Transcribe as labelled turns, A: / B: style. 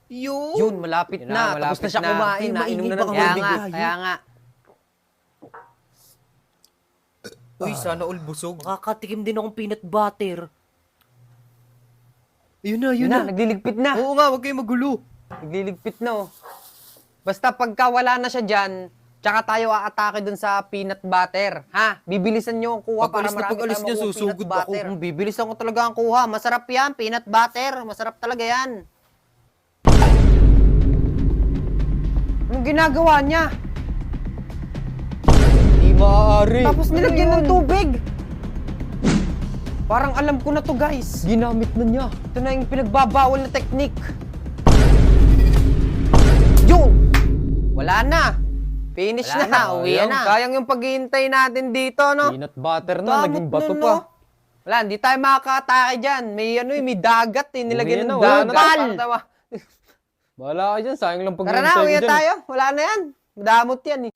A: Yun, malapit na. Tapos na siya kumain. Nainom na ng
B: Kaya
A: tubig.
B: nga, kaya nga.
C: Uy, sana all busog.
B: Makakatikim din akong peanut butter.
A: Yun na, nagliligpit na.
C: Oo nga, wag kayong magulo.
A: Nagliligpit na, oh. Basta pagka wala na siya dyan, tsaka tayo aatake dun sa peanut butter. Ha? Bibilisan nyo ang kuha para marami
C: Pag-alis
A: tayo
C: niya,
A: makuha
C: susugod
A: peanut
C: ako.
A: butter. Bibilisan ko talaga ang kuha. Masarap yan, peanut butter. Masarap talaga yan. Anong ginagawa niya?
C: Hindi maaari.
A: Tapos nilagyan ng tubig. Parang alam ko na to, guys.
C: Ginamit na niya.
A: Ito na yung pinagbabawal na technique. Yun! Wala na. Finish
B: Wala
A: na.
B: na,
A: Uwi
C: sayang.
A: na. Sayang yung paghihintay natin dito, no?
C: Peanut butter na, naging
A: Damot
C: bato
A: nun,
C: pa.
A: no? Wala, hindi tayo makakatake dyan. May may dagat eh. Nilagyan
C: Uwi
A: ng
C: na, wala na.
A: dagat.
C: Bahala ka dyan, sayang lang
A: Tara na,
C: pag-iintay ko
A: uwi na
C: dyan.
A: tayo. Wala na yan. Madamot yan eh.